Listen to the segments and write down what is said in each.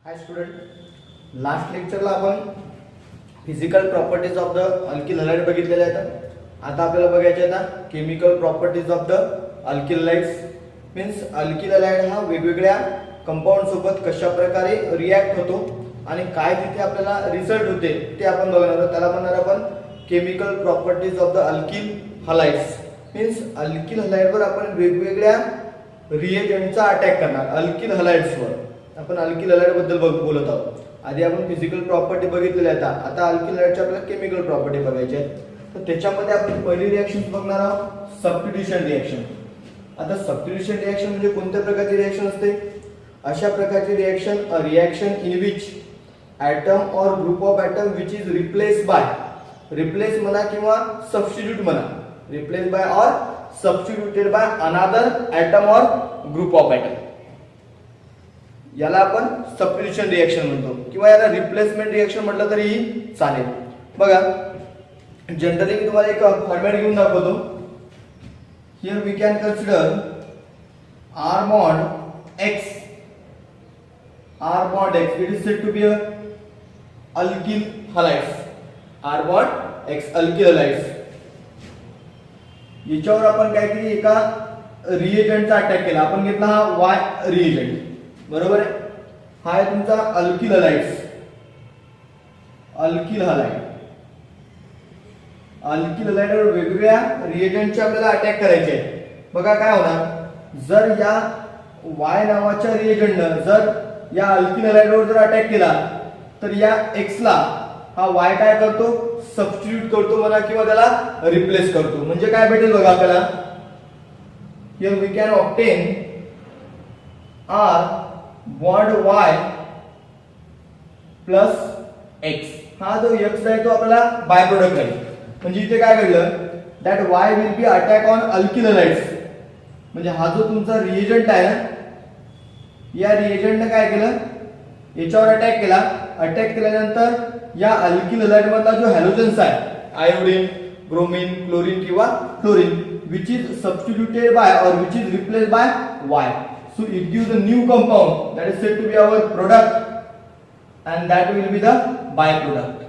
हाय student, last लेक्चरला आपण physical properties of the alkyl halide बघितलेले आहेत. आता आपल्याला बघायचे आहेत chemical properties of the alkyl halides. Means alkyl halide हा वेगवेगळ्या कंपाऊंड सोबत कशा प्रकारे रिॲक्ट होतो आणि काय तिथे आपल्याला रिझल्ट होते ते आपण बघणार आहोत. त्याला म्हणणार आपण chemical properties of the alkyl halides. Means alkyl हलाइडवर आपण वेगवेगळ्या रिएजंटचा अटॅक करणार. अल्किल हलाइड्सवर आपण अल्किल हलाइड बद्दल बोलत आहोत. आधी आपण फिजिकल प्रॉपर्टी बघितलेल्या आहेत. आता अल्किल हलाइडच्या आपल्याला केमिकल प्रॉपर्टी बघायची आहे. तर त्याच्यामध्ये आपण पहिली रिएक्शन बघणार आहोत, सबस्टिट्यूशन रिएक्शन. आता सबस्टिट्यूशन रिएक्शन म्हणजे कोणत्या प्रकारची रिएक्शन असते? अशा प्रकारची reaction, a reaction in which atom or group of atom which is replace by, replace म्हणा किंवा सबस्टिट्यूट म्हणा, replace by or substituted by another atom or group of atom, याला आपण सबस्टिट्यूशन रिएक्शन म्हणतो किंवा याला रिप्लेसमेंट रिएक्शन म्हटलं तरीही चालेल. बघा, जनरली मी तुम्हाला एक फॉर्मॅट घेऊन दाखवतो. Here we can consider R bond X. R bond X, it is said to be a alkyl halides. R bond X, alkyl halides. याच्यावर आपण काहीतरी एका रिएजंटचा अटॅक केला. आपण घेतला हा Y रिएजंट, बरोबर आहे. हा आहे तुमचा alkyl halides. Alkyl halide, alkyl हलाइडवर वेगवेगळ्या रिएजंटचे आपल्याला अटॅक करायचे आहे. बघा काय होणार, जर या Y नावाच्या रिएजंटनं जर या अल्किल हलाइडवर जर अटॅक केला तर या X ला हा Y काय करतो, सबस्टिट्यूट करतो म्हणा किंवा त्याला रिप्लेस करतो. म्हणजे काय भेटेल बघा आपल्याला, here we can obtain R bond Y plus X. हा जो X आहे तो आपल्याला बाय प्रोडक्ट आहे. म्हणजे इथे काय घडलं, that Y will be attack on alkyl halides. म्हणजे हा जो तुमचा रिएजंट आहे ना, या रिएजंटने काय केलं, याच्यावर अटॅक केला. अटॅक केल्यानंतर या अल्किल हलाइड मधला जो हॅलोजन्स आहे, आयोडीन, ब्रोमीन, क्लोरीन किंवा fluorine, which is substituted by or which is replaced by Y. So it gives a new compound that is said to be our product and that will be the byproduct.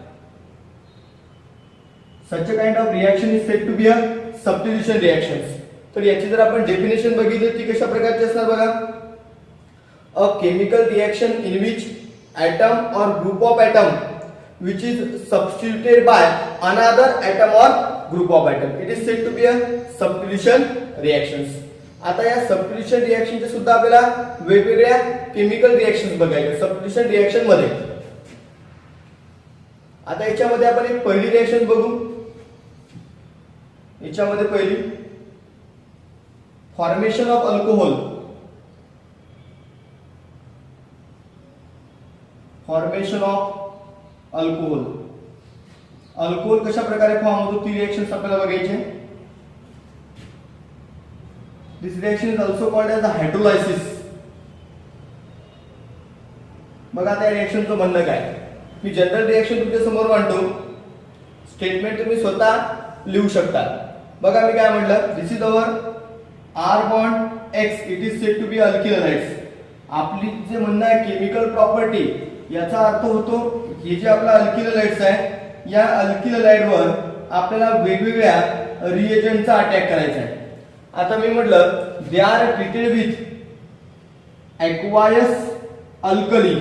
Such a kind of reaction is said to be a substitution reactions. तर याची जर आपण definition बघितली ती कशा प्रकारची असणार बघा. A chemical reaction in which atom or group of atom which is substituted by another atom or group of atom, it is said to be a substitution reactions. आता या सबस्टिट्यूशन रिएक्शनचे सुद्धा आपल्याला वेगवेगळ्या केमिकल रिएक्शन्स बघायचे substitution reaction मध्ये. आता याच्यामध्ये आपण एक पहिली रिएक्शन बघू. याच्यामध्ये पहिली formation of alcohol. Formation of alcohol. Alcohol कशा प्रकारे फॉर्म होतो ती रिएक्शन आपल्याला बघायची. This reaction is also called as the hydrolysis. बघा त्या रिएक्शनचं म्हणणं काय. मी जनरल रिएक्शन तुमच्या समोर मांडतो, स्टेटमेंट तुम्ही स्वतः लिहू शकता. बघा मी काय म्हटलं, this is our R bond X, it is said to be alkyl halides. आपली जे म्हणणं आहे केमिकल प्रॉपर्टी, याचा अर्थ होतो हे जे आपला अल्किल हलाइड्स आहे, या अल्किल हलाइडवर आपल्याला वेगवेगळ्या रिएजंटचा अटॅक करायचा आहे. आता मी म्हटलं they are treated with aqueous alkali.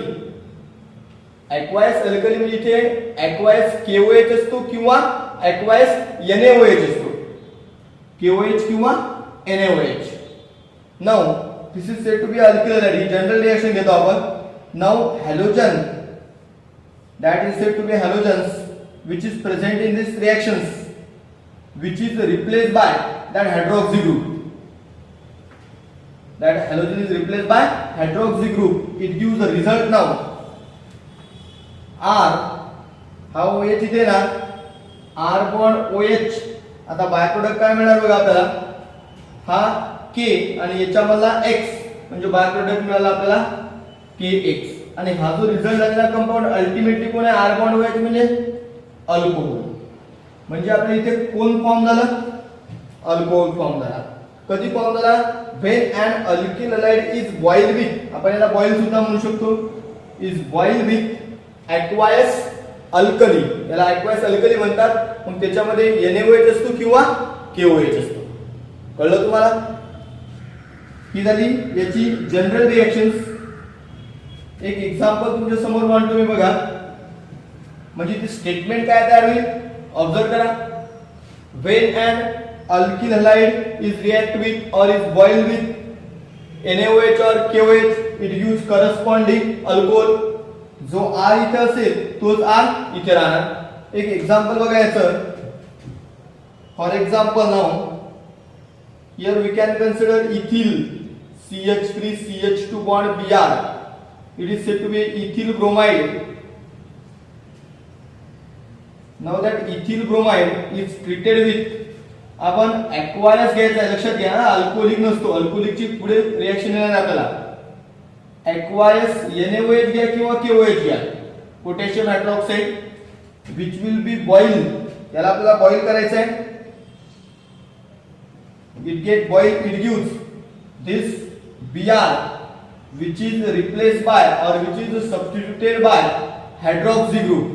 Aqueous alkali म्हणजे इथे ॲक्वायस KOH असतो किंवा ॲक्वायस NaOH असतो, KOH किंवा NaOH. Now this is said to be alkyl halide. ही जनरल रिएक्शन घेतो आपण. Now halogen, that is said to be halogens which is present in this reactions which is replaced by that hydroxy group. That halogen is replaced by hydroxy group. It gives the result now. R, हा OH इथे ना, R bond OH. आता by product काय मिळणार बघा आपल्याला, हा K आणि याच्यामधला X, म्हणजे बाय प्रोडक्ट मिळाला आपल्याला KX. आणि हा जो रिझल्ट आलेला कंपाऊंड अल्टिमेटली कोण आहे, R bond OH म्हणजे अल्कोहोल. म्हणजे आपल्या इथे कोण फॉर्म झालं, अल्कोहोल फॉर्म झाला. कधी फॉर्म झाला, when an alkyl halide is boiled with, आपण याला बॉइल सुद्धा म्हणू शकतो. Is boil with aqueous alkali, याला aqueous अल्कली म्हणतात. मग त्याच्यामध्ये NaOH असतो किंवा KOH असतो. कळलं तुम्हाला? ही झाली याची जनरल रिएक्शन्स. एक एक्झाम्पल तुमच्या समोर मांडतो मी बघा, म्हणजे ती स्टेटमेंट काय तयार होईल ऑब्झर्व करा. when an alkyl halide is react with or is boiled with NaOH or KOH it gives corresponding alcohol. जो R इथे असेल तोच R इथे राहणार. एक एक्झाम्पल बघा याचं. For example now here we can consider ethyl CH3CH2 bond Br. It is said to be ethyl bromide. Now that ethyl bromide is treated with, आपण aqueous घ्यायचा आहे, लक्षात घ्या ना, अल्कोहोलिक नसतो. अल्कोहोलिकची पुढे रिएक्शन येणार आपल्याला. aqueous NaOH घ्या किंवा KOH घ्या, potassium hydroxide, which will be boiled. याला आपल्याला बॉईल करायचं आहे. It get boiled, it gives this Br, which is replaced by or which is substituted by hydroxy group,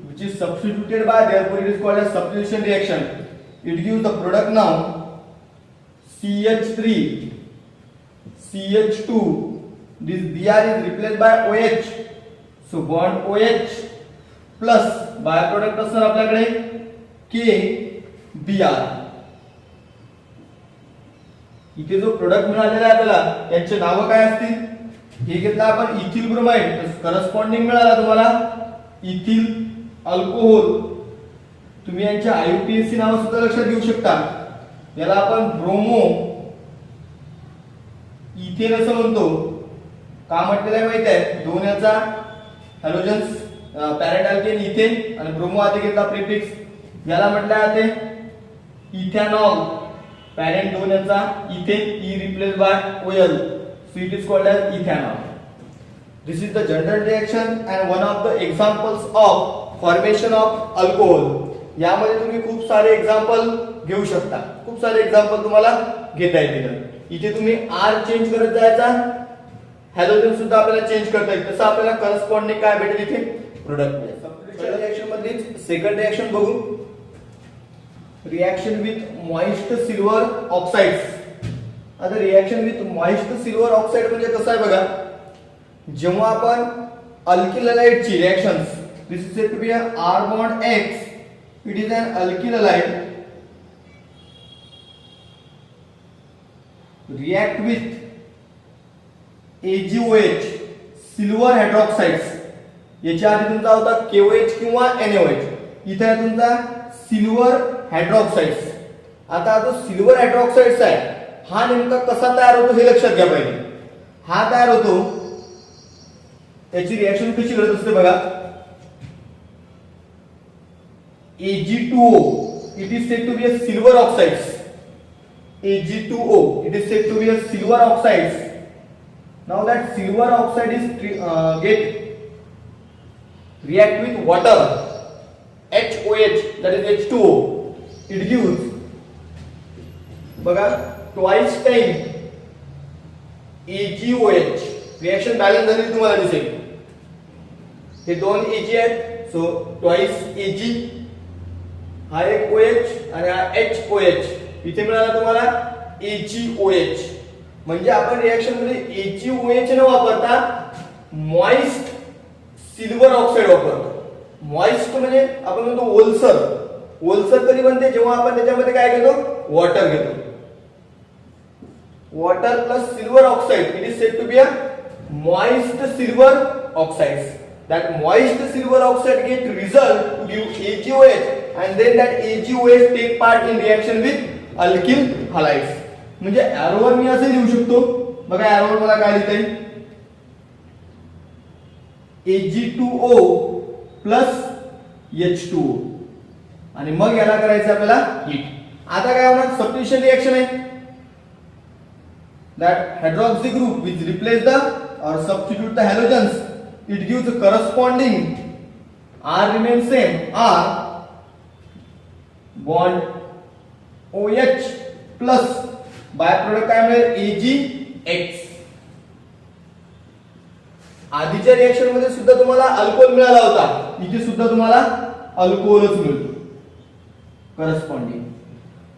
which is substituted by, therefore it is called as substitution reaction. It gives the product now CH3 CH2. This Br is replaced by OH, so bond OH plus byproduct असणार आपल्याकडे KBr. इथे जो product मिळालेला आहे आपल्याला त्यांचे नाव काय असतील? हे घेतला आपण इथिल ब्रोमाइड, करस्पॉन्डिंग मिळाला तुम्हाला इथिल अल्कोहोल. तुम्ही यांच्या IUPAC नाव सुद्धा लक्षात घेऊ शकता. याला आपण ब्रोमो इथेन असं म्हणतो. का म्हटलेलं आहे माहिती आहे? दोन याचा हॅलोजन्स पॅरेंट अल्केन इथेन आणि ब्रोमो आधी घेतला प्रिफिक्स, याला म्हटलं जाते इथेनॉल. Parent दोन याचा ethane, E replaced by OL, so it is called as ethanol. This is the general reaction and one of the examples of formation of alcohol. यामध्ये तुम्ही खूप सारे एक्झाम्पल घेऊ शकता, खूप सारे एक्झाम्पल तुम्हाला घेता येतील. इथे तुम्ही R चेंज करत जायचा, हॅलोजन सुद्धा आपल्याला चेंज करता येईल. तसं आपल्याला करस्पॉन्डिंग काय भेटेल इथे प्रोडक्ट मिळेल. सबस्टिट्यूशन रिएक्शन मधली सेकंड रिएक्शन बघू. Reaction with moist silver oxides. आता reaction with moist silver oxide म्हणजे कसं आहे बघा, जेव्हा आपण अल्किल हॅलाइडची reactions, this is said to be R bond X, it is an alkyl halide, react with AgOH silver hydroxides. याच्या आधी तुमचा होता KOH किंवा NaOH, इथे आहे तुमचा सिल्वर हायड्रॉक्साइड्स. आता जो सिल्वर हायड्रॉक्साइड्स आहे हा नेमका कसा तयार होतो हे लक्षात घ्या पहिले. हा तयार होतो, याची रिएक्शन कशी घडत असते बघा. Ag2O, it is said to be a silver oxides. Ag2O, it is said to be a silver oxides. Now that silver oxide is get react with water HOH, that is H2O, it gives बघा twice time AgOH. Reaction balance झाली तुम्हाला दिसेल. हे दोन Ag आहेत, so twice Ag, हा एक OH आणि हा HOH. इथे मिळाला तुम्हाला AgOH. म्हणजे आपण रिएक्शन मध्ये AgOH न वापरता मॉइस्ट सिल्वर ऑक्साइड वापरतो. मॉइस्ट म्हणजे आपण म्हणतो ओलसर. ओलसर कधी बनते? जेव्हा आपण त्याच्यामध्ये काय घेतो? वॉटर घेतो. Water plus silver oxide, it is said to be a moist silver oxides. That moist silver oxide get result to give AgOH and then that AgOH take part in reaction with alkyl halides. म्हणजे एरोवर मी असे लिहू शकतो बघा. एरोवर मला काय लिहिता येईल? Ag2O plus H2O आणि मग याला करायचं आपल्याला हीट. आता काय होणार? सबस्टिट्यूशन रिएक्शन आहे. That hydroxy group which replace the or substitute the halogens, it gives a corresponding R remains same, R bond OH plus byproduct काय मिळेल? AgX. आधीच्या रिएक्शन मध्ये सुद्धा तुम्हाला अल्कोहोल मिळाला होता, इथे सुद्धा तुम्हाला अल्कोहोलच मिळतो करस्पॉन्डिंग.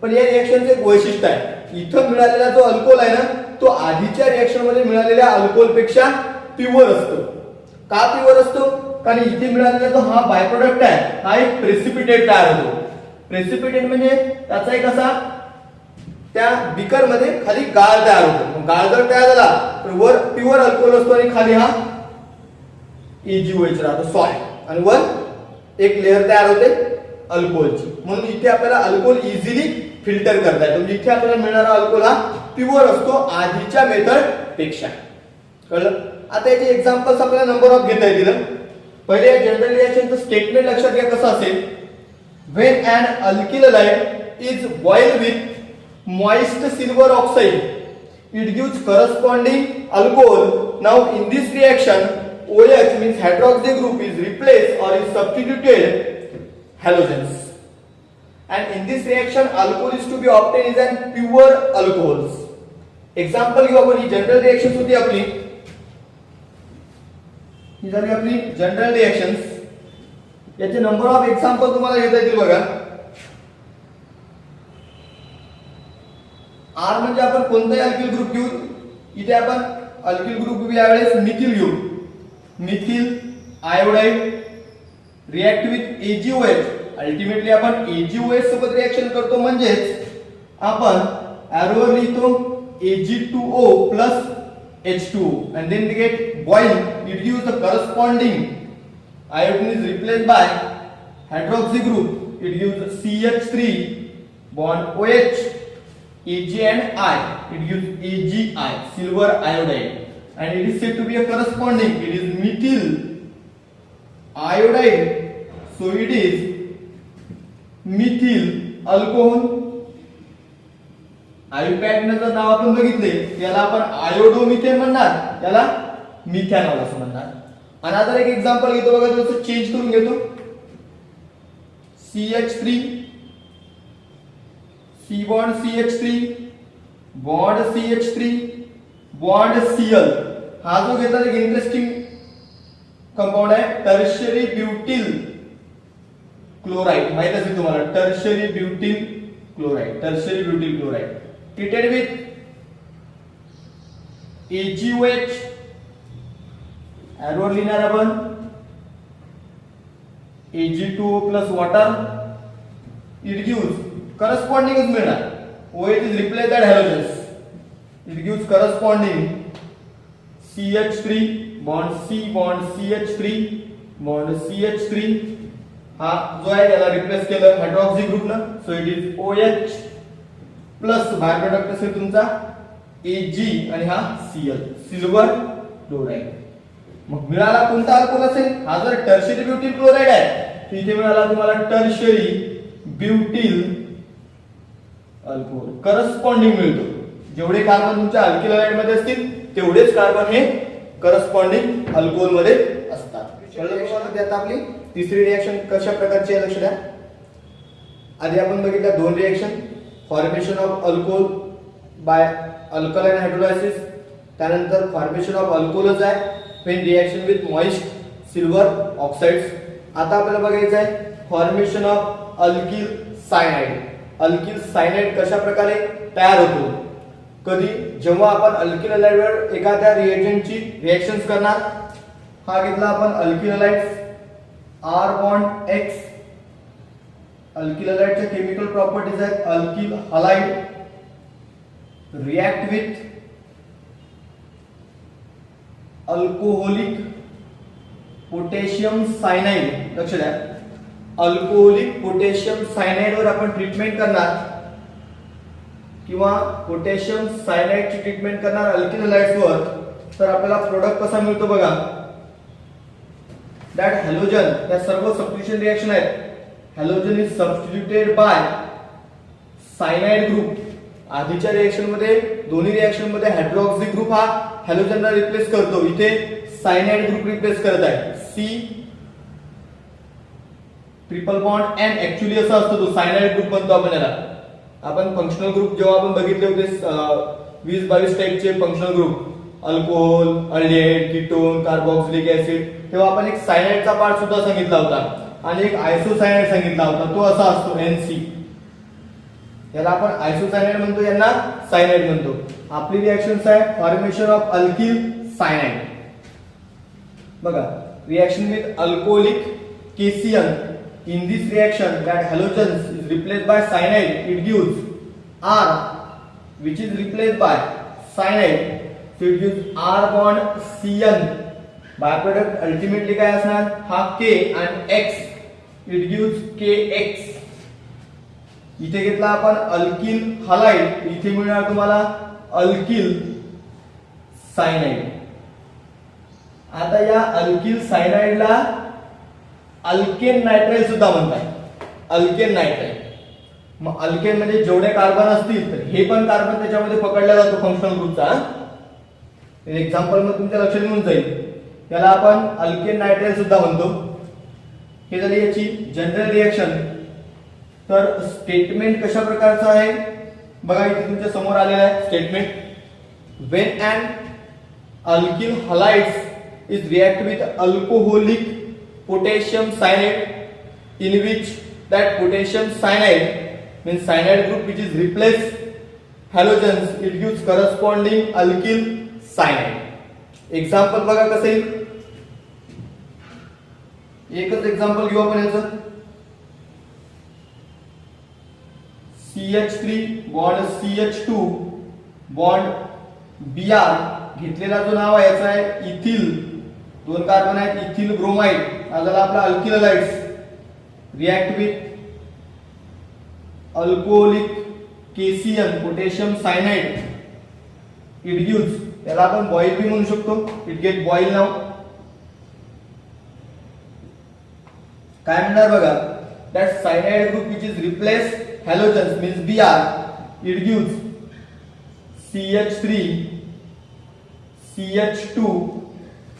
पण या रिएक्शनचे एक वैशिष्ट्य आहे, इथं मिळालेला जो अल्कोहोल आहे ना तो आधीच्या रिएक्शन मध्ये मिळालेल्या अल्कोहोल पेक्षा प्युअर असतो. का प्युअर असतो? कारण इथे मिळालेला जो हा बाय प्रोडक्ट आहे हा एक प्रेसिपिटेट तयार होतो. प्रेसिपिटेट म्हणजे त्याचा एक असा त्या बीकर मध्ये खाली गाळ तयार होतो. गाळ जर तयार झाला तर वर प्युअर अल्कोहोल असतो आणि खाली हा AgOH राहतो सॉल्ट, आणि वर एक लेअर तयार होते अल्कोहोलची. म्हणून इथे आपल्याला अल्कोहोल इझिली फिल्टर करता येतो. म्हणजे इथे आपल्याला मिळणारा अल्कोहोल हा प्युअर असतो आधीच्या मेथड पेक्षा. कळलं? आता याचे एक्झाम्पल्स आपल्याला नंबर ऑफ घेता येतील. पहिले या जनरल रिएक्शनचं स्टेटमेंट लक्षात घ्या कसं असेल. When an alkyl halide is boiled with moist silver oxide, it gives corresponding alcohol. Now in this reaction OH means hydroxy group is replaced or is substituted halogens, and in this reaction alcohol is to be obtained is an pure alcohols. Example घेऊ आपण. ही general reaction होती आपली, ही झाली आपली general reactions. याचे number of example तुम्हाला घेता येतील बघा. आर म्हणजे आपण कोणताही अल्किल ग्रुप घेऊ. इथे आपण अल्किल ग्रुप यावेळेस मिथिल घेऊ. Methyl iodide react with AgOH. Ultimately आपण AgOH सोबत रिएक्शन करतो, म्हणजेच आपण एरोवर लिहितो Ag2O plus H2O and then we get boil. It gives the corresponding iodine is replaced by hydroxy group. It gives CH3 bond OH. Ag and I, it gives AgI, silver iodide, and it is said to be a corresponding. It is methyl iodide, so it is methyl alcohol. आयोपॅकचं नाव आपण बघितले, याला आपण iodomethane म्हणणार, याला methanol असं म्हणणार. आणि आता एक एक्झाम्पल घेतो बघा, थोडंसं चेंज करून घेतो. CH3 C bond CH3 bond CH3 bond Cl. हा जो घेतला एक इंटरेस्टिंग कंपाऊंड आहे, टर्शियरी ब्युटिल क्लोराइड. माहित असेल तुम्हाला tertiary butyl chloride. Tertiary butyl chloride treated with AgOH. एरोवर लिहिणार आपण Ag2O plus water. It gives corresponding is मिळणार. OH is replaced by halogens. It gives corresponding CH3 bond C bond CH3 bond CH3. हा जो आहे त्याला replace केलं hydroxy group ना, so it is OH plus by product असेल तुमचा Ag आणि हा Cl, सिल्वर क्लोराइड. मग मिळाला कोणता अल्कोहोल असेल? हा जर टर्शियरी ब्युटिल क्लोराइड आहे तर इथे मिळाला तुम्हाला टर्शियरी ब्युटिल अल्कोहोल. करस्पॉन्डिंग मिळतो. जेवढे कार्बन तुमच्या अल्किल हॅलाइड मध्ये असतील तेवढेच कार्बन हे करस्पॉन्डिंग अल्कोहोल मध्ये असतात. आता आपली तिसरी रिएक्शन कशा प्रकारची आहे लक्ष द्या. आधी आपण बघितल्या दोन reaction, formation of alcohol by alkaline hydrolysis, त्यानंतर फॉर्मेशन ऑफ अल्कोहोलच आहे when reaction with moist silver oxides. आता आपल्याला बघायचं आहे formation of alkyl cyanide. Alkyl cyanide कशा प्रकारे तयार होतो? कधी जेव्हा आपण अल्किल हॅलाइडवर एखाद्या रिएजंटची रिएक्शन्स करणार. हा घेतला आपण alkyl halides R bond X. Alkyl हॅलाइडच्या केमिकल प्रॉपर्टीज आहेत alkyl halide react with alcoholic potassium cyanide. लक्ष द्या, अल्कोहोलिक पोटॅशियम सायनाइड वर आपण ट्रीटमेंट करणार किंवा पोटॅशियम सायनाइडची ट्रीटमेंट करणार अल्किल हॅलाइड्स वर, तर आपल्याला प्रोडक्ट कसा मिळतो बघा. दॅट हॅलोजन, या सर्व सबस्टिट्यूशन रिएक्शन आहेत. Halogen is substituted by cyanide group. आधीच्या रिएक्शन मध्ये दोन्ही रिएक्शन मध्ये हायड्रॉक्सी ग्रुप हा हॅलोजनला रिप्लेस करतो, इथे सायनाइड ग्रुप रिप्लेस करत आहे. C triple bond N actually असा असतो तो सायनाइड ग्रुप म्हणतो आपण याला. आपण फंक्शनल ग्रुप जेव्हा आपण बघितले होते 20-22 टाइपचे functional group, alcohol, aldehyde, ketone, carboxylic acid, तेव्हा आपण एक सायनाइडचा पार्ट सुद्धा सांगितला होता आणि एक आयसोसायनाइड सांगितला होता. तो असा असतो NC. याला आपण आयसोसायनाइड म्हणतो, यांना सायनाइड म्हणतो. आपली रिएक्शन्स आहे फॉर्मेशन ऑफ अल्किल सायनाइड. बघा, reaction with alcoholic cation. In this reaction, that halogens is replaced by cyanide. It gives R, which is replaced by cyanide. So it gives R bond Cn. Byproduct ultimately काय असणार? हा K and X. It gives KX. इथे घेतला आपण alkyl halide, इथे मिळणार तुम्हाला alkyl cyanide. आता या अल्किल सायनाइडला अल्केन नायट्राइल सुद्धा म्हणतात. Alkane nitrile. मग अल्केन म्हणजे जेवढे कार्बन असतील तर हे पण कार्बन त्याच्यामध्ये पकडला जातो फंक्शनल ग्रुपचा. एक्झाम्पल मग तुमच्या लक्षात येऊन जाईल. त्याला आपण अल्केन नायट्राइल सुद्धा म्हणतो. हे झाली याची जनरल रिएक्शन. तर स्टेटमेंट कशा प्रकारचं आहे बघा, इथे तुमच्या समोर आलेलं आहे statement. When an alkyl halides is react with alcoholic potassium cyanide in which that potassium cyanide means cyanide group which is replaced halogens, it gives corresponding alkyl cyanide. example बघा कसं येईल. एकच एक्झाम्पल घेऊ आपण याचं. CH3 bond CH2 bond Br घेतलेला जो नाव आहे याचा आहे इथिल. दोन कार्बन आहेत, इथिल ब्रोमाइड. आला आपला alkyl halides react with alcoholic cation potassium cyanide. It gives, त्याला आपण बॉईल बी म्हणू शकतो. इट गेट बॉईल नाव. काय म्हणणार बघा, that cyanide group which is replace halogens means Br. It gives CH3 CH2.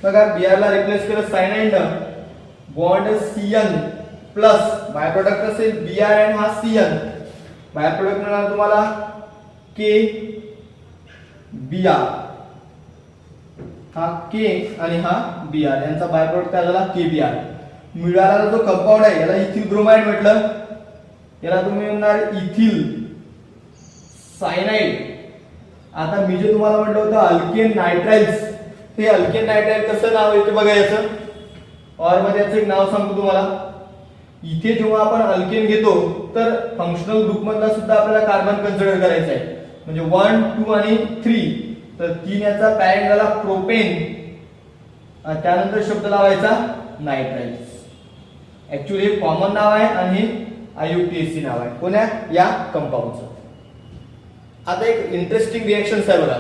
बघा, Br ला रिप्लेस केलं cyanide bond Cn plus by product असेल Br आणि हा Cn. बाय प्रोडक्ट मिळणार तुम्हाला K Br. हा K आणि हा Br यांचा बाय प्रोडक्ट काय झाला KBr. मिळालेला जो कंपाऊंड आहे याला इथिल ब्रोमाइड म्हटलं. याला तुम्ही म्हणणार इथिल सायनाइड. आता मी जे तुम्हाला म्हटलं होतं अल्केन नायट्राइल्स, ते अल्केन नायट्राइल कसं नाव येते बघा याचं. और मध्ये याचं एक नाव सांगतो तुम्हाला. इथे जेव्हा आपण अल्केन घेतो तर फंक्शनल ग्रुप मधला सुद्धा आपल्याला कार्बन कन्सिडर करायचा आहे. म्हणजे 1, 2 आणि 3. तर 3 याचा पॅरेंट झाला प्रोपेन. त्यानंतर शब्द लावायचा नायट्राइल्स. ऍक्च्युअली हे कॉमन नाव आहे आणि IUPAC नाव आहे कोण्या या कंपाऊंडचं. आता एक इंटरेस्टिंग रिएक्शन्स आहे बघा.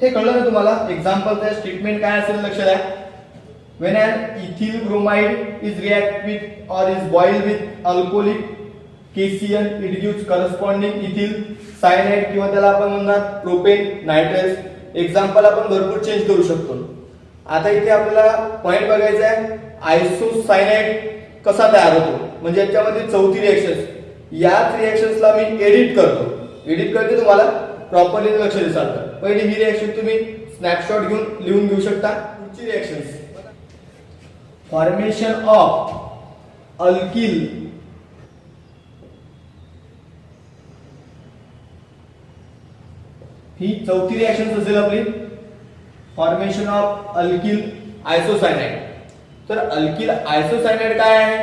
हे कळलं ना तुम्हाला. एक्झाम्पलचं स्टेटमेंट काय असेल लक्षात द्या. When an ethyl bromide is react with or is boiled with alcoholic KCl, it gives corresponding ethyl cyanide किंवा त्याला आपण म्हणणार प्रोपेन नायट्राइल्स. एक्झाम्पल आपण भरपूर चेंज करू शकतो. आता इथे आपल्याला पॉइंट बघायचा आहे आयसोसायनाइड कसा तयार होतो. म्हणजे याच्यामध्ये चौथी रिएक्शन. याच रिएक्शन्सला मी एडिट करते तुम्हाला प्रॉपरली लक्ष दिसाल तर. पहिली ही रिएक्शन तुम्ही स्नॅपशॉट घेऊन लिहून घेऊ शकता. पुढची रिएक्शन्स फॉर्मेशन ऑफ अल्किल ही चौथी रिएक्शन असेल आपली. Formation of alkyl isocyanide. तर अल्किल आयसोसायनाइड काय आहे.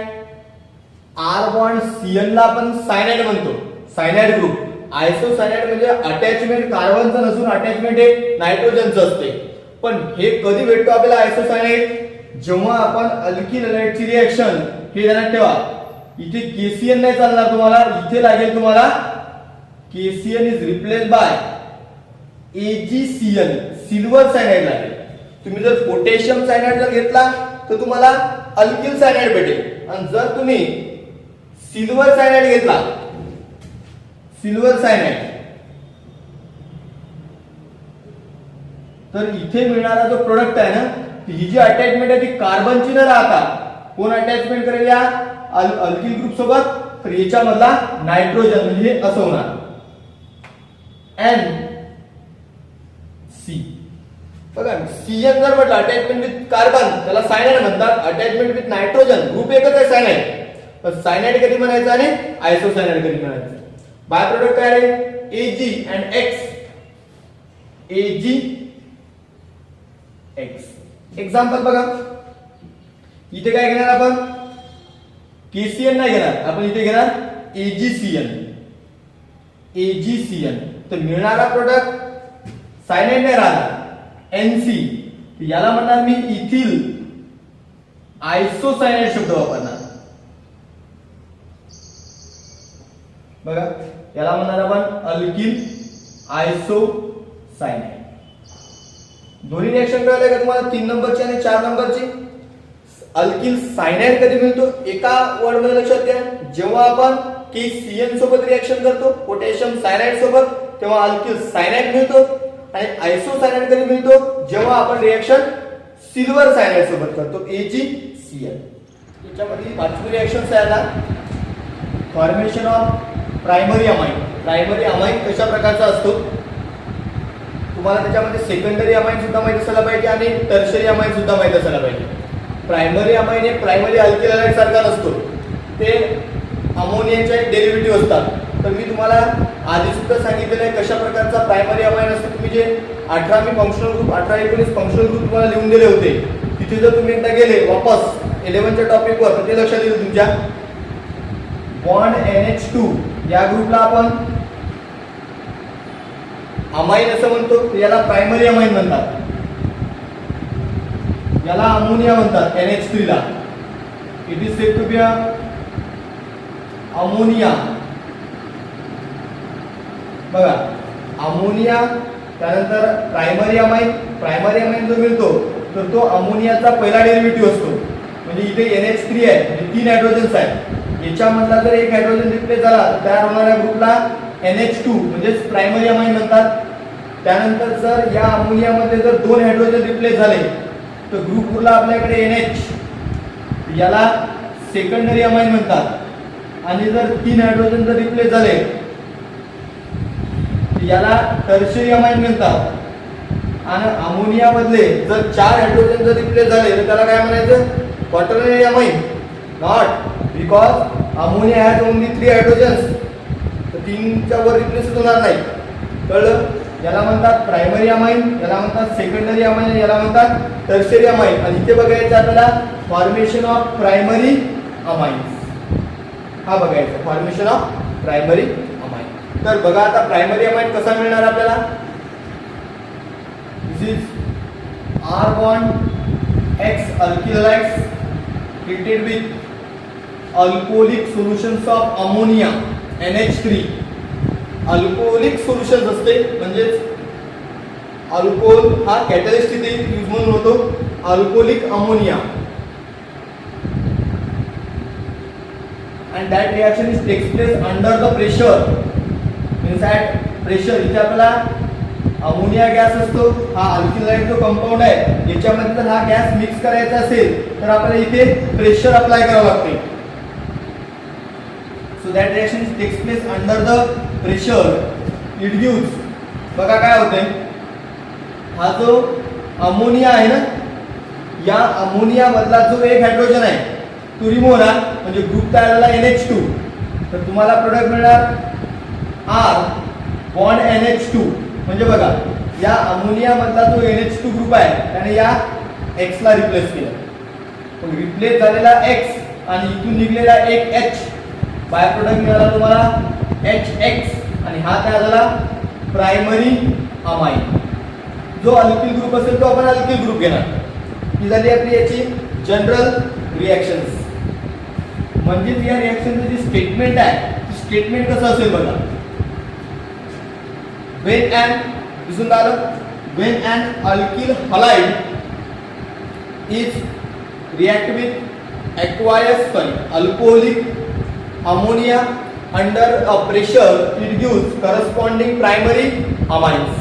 आर बॉन्ड Cn ला आपण सायनाइड म्हणतो. Cyanide group. आयसोसायनाइड म्हणजे अटॅचमेंट कार्बनचं नसून अटॅचमेंट हे नायट्रोजनचं असते. पण हे कधी भेटतो आपल्याला आयसोसायनाइड, जेव्हा आपण अल्किल हलाइडची रिएक्शन हे ध्यानात ठेवा. इथे KCl नाही चालणार तुम्हाला. इथे लागेल तुम्हाला KCl is replace bye AgCl silver cyanide लागेल. तुम्ही जर पोटॅशियम सायनाइड जर घेतला तर तुम्हाला अल्किल सायनाइड भेटेल. आणि जर तुम्ही सिल्वर सायनाइड घेतला, सिल्वर सायनाइड, तर इथे मिळणारा जो प्रोडक्ट आहे ना, ही जी अटॅचमेंट आहे ती कार्बनची न राहता कोण अटॅचमेंट करेल या अल्किल ग्रुप सोबत, तर याच्यामधला नायट्रोजन म्हणजे हे असं होणार NC. बघा सीएन जर म्हटलं अटॅचमेंट विथ कार्बन त्याला सायनाइड म्हणतात, अटॅचमेंट विथ नायट्रोजन ग्रुप एकच आहे सायनाइड, तर सायनाइड कधी म्हणायचं आणि आयसोसायनाइड कधी म्हणायचं. बाय प्रोडक्ट काय आहे Ag and X, Ag X. Example बघा इथे काय घेणार आपण KCN नाही घेणार, आपण इथे घेणार AgCN. AgCN तर मिळणारा प्रोडक्ट सायनाइड नाही राहणार NC, याला म्हणणार मी इथिल आयसोसायनाइड शब्द वापरणार. बघा याला म्हणणार आपण अल्किल आयसोसायनाइड. दोन्ही रिएक्शन कळले का तुम्हाला 3 नंबरची आणि 4 नंबरची. अल्किल सायनाइड कधी मिळतो एका वर्ड मध्ये लक्षात घ्या, जेव्हा आपण KCN सोबत रिएक्शन करतो पोटॅशियम सायनाइड सोबत तेव्हा अल्किल सायनाइड मिळतो, आणि आयसोसायनाइड कधी मिळतो जेव्हा आपण रिएक्शन सिल्वर सायनाइड सोबत करतो AgCN. याच्यामध्ये 5वी रिएक्शन आहे formation of primary amine. Primary amine कशा प्रकारचा असतो तुम्हाला त्याच्यामध्ये सेकंडरी अमाइन सुद्धा माहित असायला पाहिजे आणि टर्शरी अमाइन सुद्धा माहित असायला पाहिजे. प्रायमरी अमाइन हे प्रायमरी अल्किल हॅलाइड सारखा नसतो, ते अमोनियाचे डेरिव्हेटिव्ह असतात. तर मी तुम्हाला आधी सुद्धा सांगितलेलं आहे कशा प्रकारचा प्रायमरी अमाइन असतो. तुम्ही जे 18 मी फंक्शनल ग्रुप 18-19 फंक्शनल ग्रुप तुम्हाला लिहून दिले होते, तिथे जर तुम्ही एकदा गेले वापस 11च्या टॉपिकवर तर ते लक्षात येईल तुमच्या. बॉन्ड NH2 या ग्रुपला आपण अमाइन असं म्हणतो, याला प्रायमरी अमाइन म्हणतात. याला अमोनिया म्हणतात NH3 ला. It is said to be a ammonia. बघा अमोनिया त्यानंतर प्रायमरी अमाइन. प्रायमरी अमाइन जो मिळतो तर तो अमोनियाचा पहिला डेरिव्हेटिव्ह असतो. म्हणजे इथे NH3 आहे म्हणजे 3 हायड्रोजन्स आहेत, याच्यामधला जर एक हायड्रोजन रिप्लेस झाला तर तयार होणाऱ्या ग्रुपला NH2 म्हणजे प्रायमरी अमाइन म्हणतात. त्यानंतर जर या अमोनियामध्ये जर 2 हायड्रोजन रिप्लेस झाले तर ग्रुप उरला आपल्याकडे NH, याला सेकंडरी अमाइन म्हणतात. आणि जर 3 हायड्रोजन जर रिप्लेस झाले याला टर्शरी अमाइन म्हणतात. आणि अमोनिया मधले जर 4 हायड्रोजन जर रिप्लेस झाले तर त्याला काय म्हणायचं quaternary amine. Not because ammonia has only 3 hydrogens, तर 3च्या वर रिप्लेस होणार नाही. कळलं. याला म्हणतात प्रायमरी अमाइन, याला म्हणतात सेकंडरी अमाइन, याला म्हणतात टर्शरी अमाइन. आणि इथे बघायचं आपल्याला फॉर्मेशन ऑफ प्रायमरी अमाइन. हा बघायचा फॉर्मेशन ऑफ प्रायमरी अमाइन. तर बघा आता प्रायमरी अमाइन कसा मिळणार आपल्याला. दिस is R bond X alkyl halides treated with alcoholic solutions of ammonia NH3. Alcoholic solution असते म्हणजेच अल्कोहोल हा कॅटलिस्ट इथे यूज म्हणून होतो. Alcoholic ammonia and that reaction is takes place under the pressure. means at pressure इथे आपल्याला ammonia gas असतो, हा अल्किल हॅलाइड जो कंपाऊंड आहे याच्यामध्ये जर हा गॅस मिक्स करायचा असेल तर आपल्याला इथे प्रेशर अप्लाय करावं लागते. So that reaction takes place under the pressure. It gives बघा काय होतंय, हा जो अमोनिया आहे ना या अमोनिया मधला जो एक हायड्रोजन आहे तो रिमूव्ह होणार म्हणजे ग्रुप तयार झाला NH2. तर तुम्हाला प्रोडक्ट मिळणार R बॉन्ड NH2. म्हणजे बघा या अमोनिया मधला जो NH2 ग्रुप आहे त्याने या X ला रिप्लेस केलं. पण रिप्लेस झालेला X आणि इथून निघलेला एक H बाय प्रोडक्ट मिळाला तुम्हाला HX आणि हा तयार झाला प्रायमरी अमाइन. जो अल्किल ग्रुप असेल तो आपण अल्किल ग्रुप घेणार. ही झाली आपली याची जनरल रिएक्शन्स. म्हणजे या रिएक्शनचं जी स्टेटमेंट आहे स्टेटमेंट कसं असेल बघा. when an दिसून आलं when an alkyl halide is react with aqueous alcoholic ammonia under a pressure it gives corresponding primary amines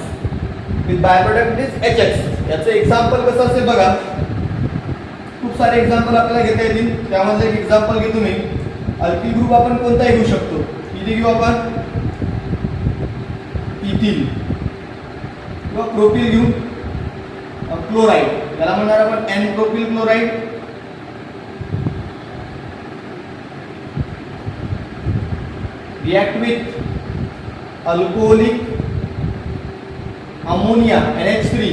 with byproduct is HX. याचं एक्झाम्पल कसं असेल बघा. खूप सारे एक्झाम्पल आपल्याला घेता येतील. त्यामध्ये एक एक्झाम्पल घेतो मी. अल्किल ग्रुप आपण कोणताही घेऊ शकतो. इथे घेऊ आपण इथिल किंवा प्रोपिल घेऊ. क्लोराईड, याला म्हणणार आपण n propyl chloride. React with alcoholic ammonia NH3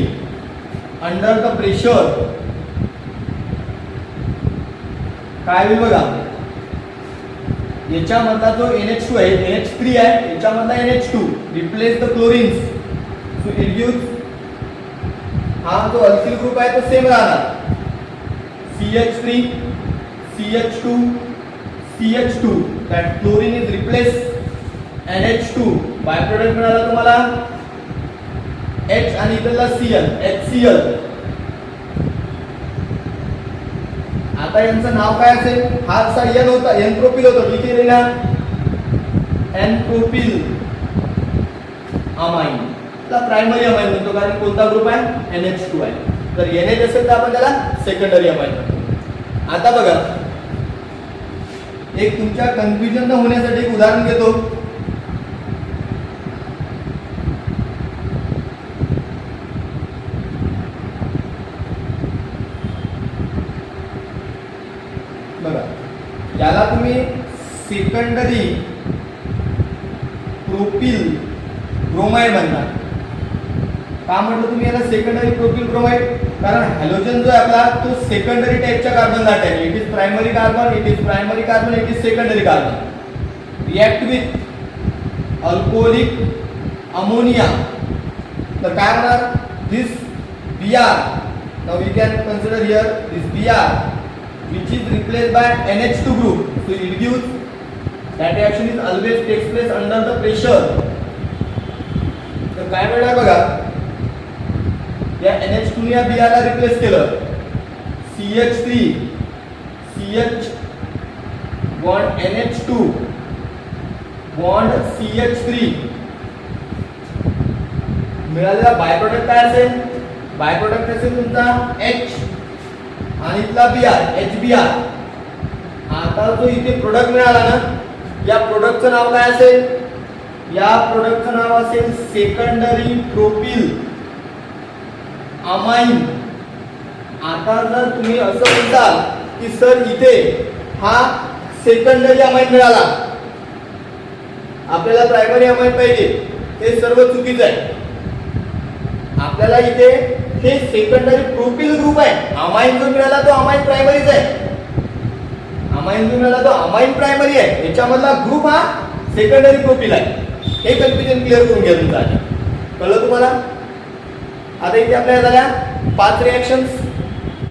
under the pressure. काय होईल बघा, याच्यामधला जो NH2 आहे, NH3 आहे, याच्यामधला NH2 replace the chlorines. So it gives, हा जो अल्किल ग्रुप आहे तो सेम राहणार. CH3 CH2 CH2, that chlorine is replaced NH2. By product मिळाला तुम्हाला H आणि इथला Cl, HCl. आता यांचं नाव काय असेल, हा असा N होता, N प्रोपिल होता, किती लिहिला N प्रोपिल अमाइन. त्याला प्रायमरी अमाइन म्हणतो कारण कोणता ग्रुप आहे, NH2 आहे. तर NH असेल तर आपण त्याला सेकंडरी अमाइन म्हणतो. आता बघा, एक तुमच्या कन्फ्युजन न होण्यासाठी एक उदाहरण घेतो. बघा, याला तुम्ही सेकंडरी प्रोपिल ब्रोमाइड म्हणता. का म्हटलं तुम्ही याला सेकंडरी प्रोपिल ब्रोमाइड, कारण हॅलोजन जो आहे आपला तो सेकंडरी टाइपच्या कार्बनला अटॅच आहे. It is primary carbon, it is primary carbon, it is secondary carbon. React with alcoholic ammonia. तर काय होणार, this Br, now we can consider here this Br which is replaced by NH2 group. So it gives, that reaction is always takes place under the pressure. तर काय मिळणार बघा, या NH2 ने या Br ला रिप्लेस केलं. CH3 CH bond NH2 bond CH3. मिळालेला बाय प्रोडक्ट काय असेल, बाय प्रोडक्ट असेल तुमचा H आणि इथला Br, HBr. आता जो इथे प्रोडक्ट मिळाला ना, या प्रोडक्टचं नाव काय असेल, या प्रोडक्टचं नाव असेल सेकंडरी प्रोपिल अमाइन. आता जर तुम्ही असं म्हणताल की सर इथे हा सेकंडरी अमाइन मिळाला, आपल्याला प्रायमरी अमाइन पाहिजे, हे सर्व चुकीचं आहे. आपल्याला इथे हे सेकंडरी प्रोपिल ग्रुप आहे. अमाइन जो मिळाला तो अमाइन प्रायमरीच आहे. अमाइन जो मिळाला तो अमाइन प्रायमरी आहे, याच्यामधला ग्रुप हा सेकंडरी प्रोपिल आहे. हे कन्फ्युजन क्लिअर करून घ्या तुमचं. कळलं तुम्हाला. आता इथे आपल्याला झाल्या 5 रिएक्शन्स.